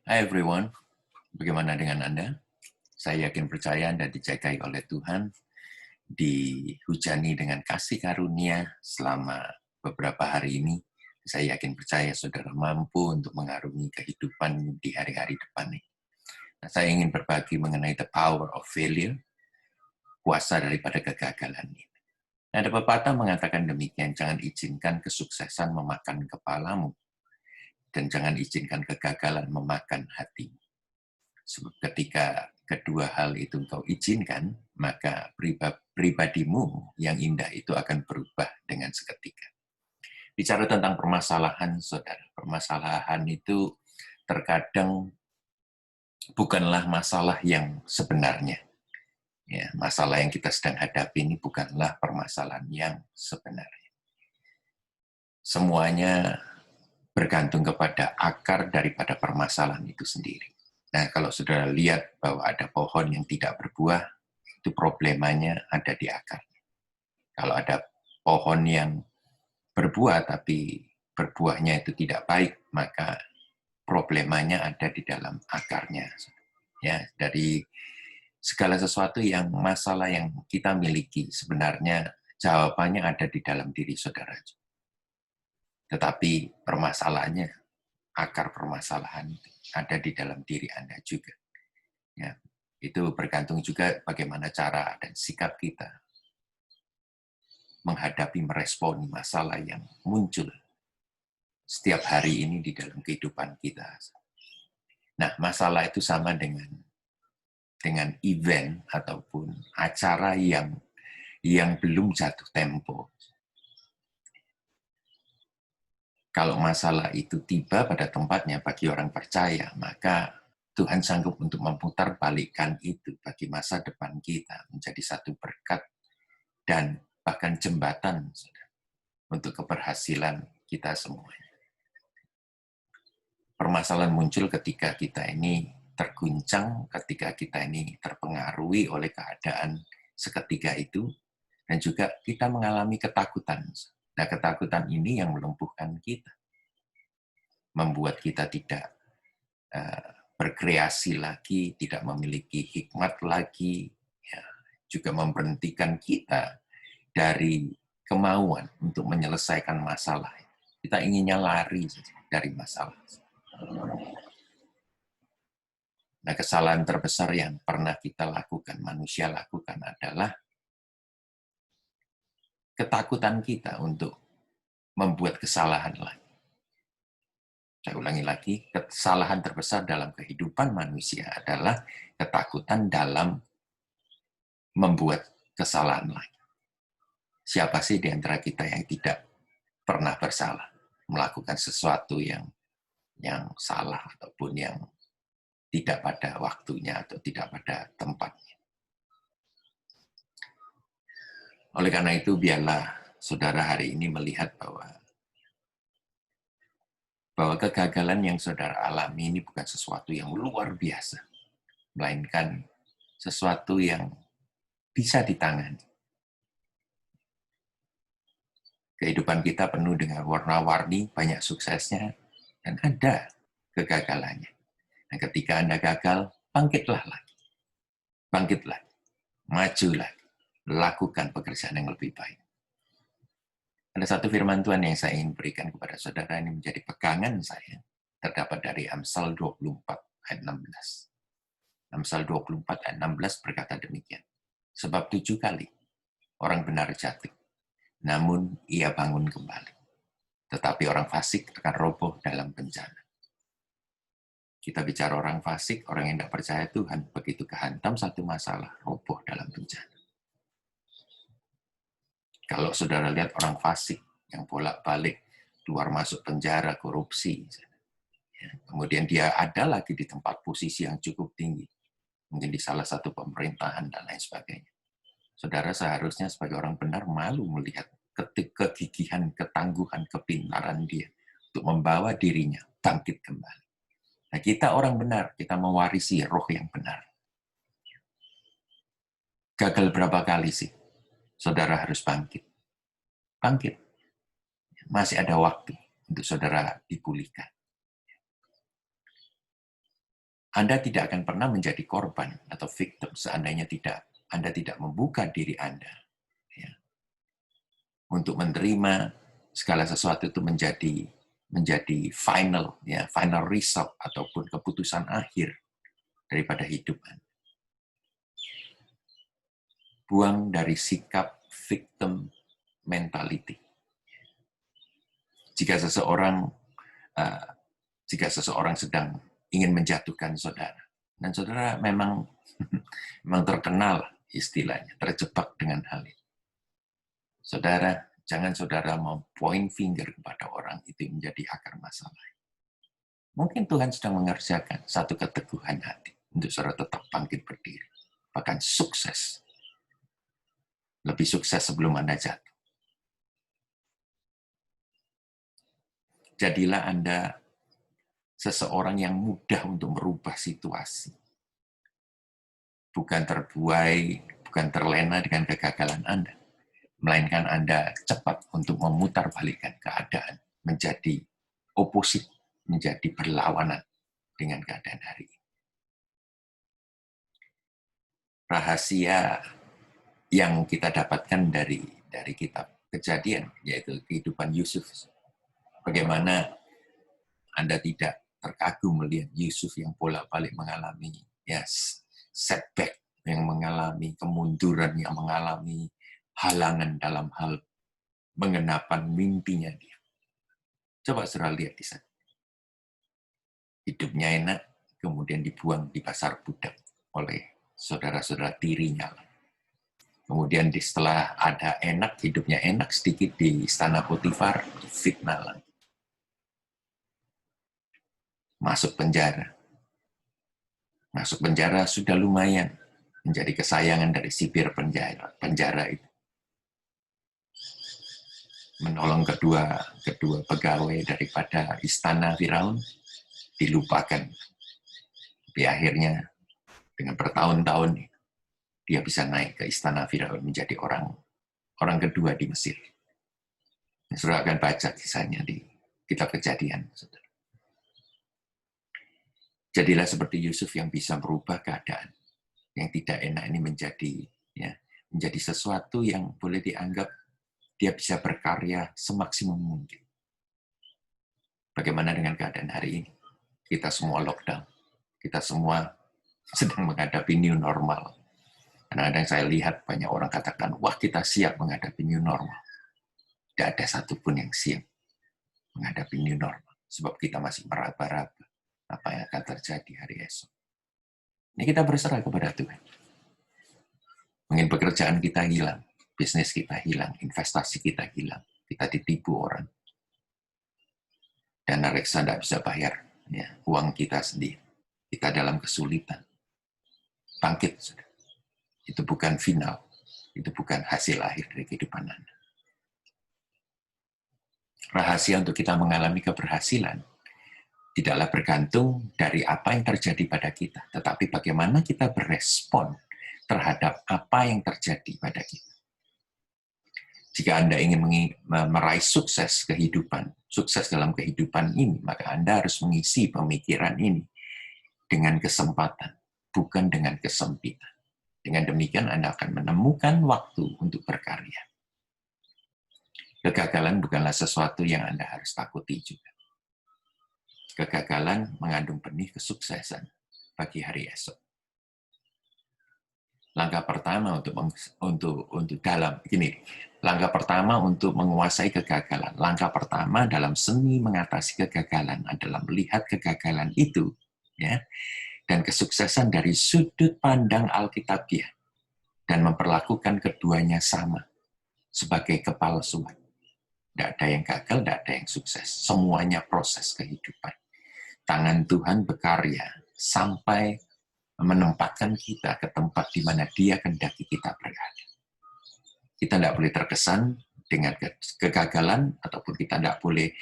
Hai everyone, bagaimana dengan Anda? Saya yakin percaya Anda dijagai oleh Tuhan, dihujani dengan kasih karunia selama beberapa hari ini. Saya yakin percaya saudara mampu untuk mengarungi kehidupan di hari-hari depan ini. Nah, saya ingin berbagi mengenai the power of failure, kuasa daripada kegagalan ini. Nah, ada pepatah mengatakan demikian, jangan izinkan kesuksesan memakan kepalamu, dan jangan izinkan kegagalan memakan hatimu. Sebab ketika kedua hal itu engkau izinkan, maka pribadimu yang indah itu akan berubah dengan seketika. Bicara tentang permasalahan, saudara, permasalahan itu terkadang bukanlah masalah yang sebenarnya. Ya, masalah yang kita sedang hadapi ini bukanlah permasalahan yang sebenarnya. Semuanya bergantung kepada akar daripada permasalahan itu sendiri. Nah, kalau saudara lihat bahwa ada pohon yang tidak berbuah, itu problemanya ada di akar. Kalau ada pohon yang berbuah tapi berbuahnya itu tidak baik, maka problemanya ada di dalam akarnya. Ya, dari segala sesuatu yang masalah yang kita miliki, sebenarnya jawabannya ada di dalam diri saudara. Tetapi permasalahannya, akar permasalahan ada di dalam diri Anda juga. Ya, itu bergantung juga bagaimana cara dan sikap kita menghadapi, meresponi masalah yang muncul setiap hari ini di dalam kehidupan kita. Nah, masalah itu sama dengan event ataupun acara yang belum jatuh tempo. Kalau masalah itu tiba pada tempatnya bagi orang percaya, maka Tuhan sanggup untuk memutarbalikkan itu bagi masa depan kita menjadi satu berkat dan bahkan jembatan untuk keberhasilan kita semuanya. Permasalahan muncul ketika kita ini terguncang, ketika kita ini terpengaruhi oleh keadaan seketika itu, dan juga kita mengalami ketakutan. Nah, ketakutan ini yang melumpuhkan kita, membuat kita tidak berkreasi lagi, tidak memiliki hikmat lagi, ya, juga memberhentikan kita dari kemauan untuk menyelesaikan masalah. Kita inginnya lari dari masalah. Nah, kesalahan terbesar yang pernah kita lakukan, manusia lakukan adalah ketakutan kita untuk membuat kesalahan lagi. Saya ulangi lagi, kesalahan terbesar dalam kehidupan manusia adalah ketakutan dalam membuat kesalahan lagi. Siapa sih di antara kita yang tidak pernah bersalah, melakukan sesuatu yang salah ataupun yang tidak pada waktunya atau tidak pada tempatnya. Oleh karena itu, biarlah saudara hari ini melihat bahwa kegagalan yang saudara alami ini bukan sesuatu yang luar biasa, melainkan sesuatu yang bisa ditangani. Kehidupan kita penuh dengan warna-warni, banyak suksesnya, dan ada kegagalannya. Dan ketika Anda gagal, bangkitlah lagi. Bangkitlah, maju lagi, lakukan pekerjaan yang lebih baik. Ada satu firman Tuhan yang saya ingin berikan kepada saudara, ini menjadi pegangan saya, terdapat dari Amsal 24 ayat 16. Amsal 24 ayat 16 berkata demikian. Sebab 7 kali orang benar jatuh, namun ia bangun kembali. Tetapi orang fasik akan roboh dalam bencana. Kita bicara orang fasik, orang yang tidak percaya Tuhan, begitu kehantam satu masalah, roboh dalam bencana. Kalau saudara lihat orang fasik yang bolak-balik, keluar masuk penjara, korupsi, kemudian dia ada lagi di tempat posisi yang cukup tinggi, mungkin di salah satu pemerintahan dan lain sebagainya. Saudara seharusnya sebagai orang benar malu melihat kegigihan, ketangguhan, kepintaran dia untuk membawa dirinya bangkit kembali. Nah, kita orang benar, kita mewarisi roh yang benar. Gagal berapa kali sih? Saudara harus bangkit. Bangkit. Masih ada waktu untuk saudara dipulihkan. Anda tidak akan pernah menjadi korban atau victim seandainya Anda tidak membuka diri Anda, ya, untuk menerima segala sesuatu itu menjadi final, ya, final result ataupun keputusan akhir daripada hidup Anda. Buang dari sikap victim mentality. Jika seseorang sedang ingin menjatuhkan saudara, dan saudara memang terkenal istilahnya, terjebak dengan hal itu. Saudara, jangan saudara mau point finger kepada orang itu menjadi akar masalah. Mungkin Tuhan sedang mengerjakan satu keteguhan hati untuk saudara tetap bangkit berdiri, bahkan sukses, lebih sukses sebelum Anda jatuh. Jadilah Anda seseorang yang mudah untuk merubah situasi. Bukan terbuai, bukan terlena dengan kegagalan Anda, melainkan Anda cepat untuk memutarbalikkan keadaan menjadi oposit, menjadi berlawanan dengan keadaan hari ini. Rahasia yang kita dapatkan dari kitab Kejadian, yaitu kehidupan Yusuf. Bagaimana Anda tidak terkagum melihat Yusuf yang bolak-balik mengalami setback, yang mengalami kemunduran, yang mengalami halangan dalam hal menggenapan mimpinya dia. Coba saudara lihat di sana. Hidupnya enak, kemudian dibuang di pasar budak oleh saudara-saudara tirinya. Kemudian setelah ada enak, hidupnya enak sedikit di istana Potifar, fitnah lagi. Masuk penjara. Masuk penjara sudah lumayan menjadi kesayangan dari sipir penjara itu. Menolong kedua pegawai daripada istana Firaun dilupakan. Tapi akhirnya dengan bertahun-tahun dia bisa naik ke istana Firaun menjadi orang kedua di Mesir. Saudara akan baca kisahnya di kitab Kejadian. Saudara. Jadilah seperti Yusuf yang bisa merubah keadaan yang tidak enak ini menjadi sesuatu yang boleh dianggap dia bisa berkarya semaksimum mungkin. Bagaimana dengan keadaan hari ini? Kita semua lockdown. Kita semua sedang menghadapi new normal. Kadang-kadang saya lihat banyak orang katakan, wah kita siap menghadapi new normal. Tidak ada satupun yang siap menghadapi new normal. Sebab kita masih meraba-raba apa yang akan terjadi hari esok. Ini kita berserah kepada Tuhan. Mungkin pekerjaan kita hilang, bisnis kita hilang, investasi kita hilang, kita ditipu orang. Dan reksa tidak bisa bayar uang kita sendiri. Kita dalam kesulitan. Bangkit, saudara. Itu bukan final. Itu bukan hasil akhir dari kehidupan Anda. Rahasia untuk kita mengalami keberhasilan tidaklah bergantung dari apa yang terjadi pada kita, tetapi bagaimana kita berespon terhadap apa yang terjadi pada kita. Jika Anda ingin meraih sukses kehidupan, sukses dalam kehidupan ini, maka Anda harus mengisi pemikiran ini dengan kesempatan, bukan dengan kesempitan. Dengan demikian Anda akan menemukan waktu untuk berkarya. Kegagalan bukanlah sesuatu yang Anda harus takuti juga. Kegagalan mengandung benih kesuksesan bagi hari esok. Langkah pertama langkah pertama untuk menguasai kegagalan. Langkah pertama dalam seni mengatasi kegagalan adalah melihat kegagalan itu, ya, dan kesuksesan dari sudut pandang Alkitabiah dan memperlakukan keduanya sama sebagai kepalsuan. Tidak ada yang gagal, tidak ada yang sukses. Semuanya proses kehidupan. Tangan Tuhan berkarya sampai menempatkan kita ke tempat di mana Dia kehendaki kita berada. Kita tidak boleh terkesan dengan kegagalan ataupun kita tidak boleh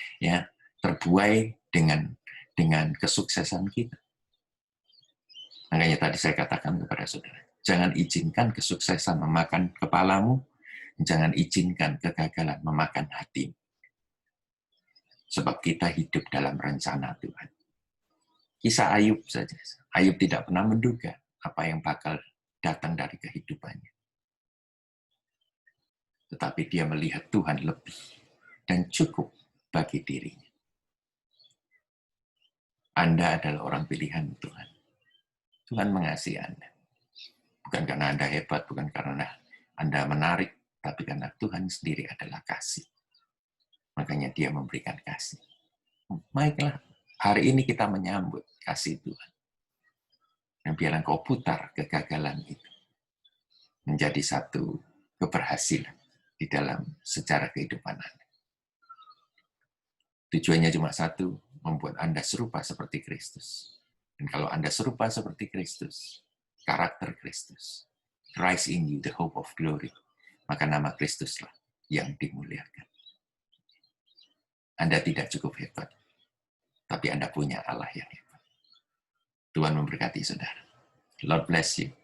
terbuai dengan kesuksesan kita. Makanya tadi saya katakan kepada saudara, jangan izinkan kesuksesan memakan kepalamu, jangan izinkan kegagalan memakan hatimu. Sebab kita hidup dalam rencana Tuhan. Kisah Ayub saja. Ayub tidak pernah menduga apa yang bakal datang dari kehidupannya. Tetapi dia melihat Tuhan lebih dan cukup bagi dirinya. Anda adalah orang pilihan Tuhan. Tuhan mengasihi Anda. Bukan karena Anda hebat, bukan karena Anda menarik, tapi karena Tuhan sendiri adalah kasih. Makanya dia memberikan kasih. Baiklah, hari ini kita menyambut kasih Tuhan. Dan biarlah kau putar kegagalan itu menjadi satu keberhasilan di dalam sejarah kehidupan Anda. Tujuannya cuma satu, membuat Anda serupa seperti Kristus. Dan kalau Anda serupa seperti Kristus, karakter Kristus, Christ in you, the hope of glory, maka nama Kristuslah yang dimuliakan. Anda tidak cukup hebat, tapi Anda punya Allah yang hebat. Tuhan memberkati saudara. Lord bless you.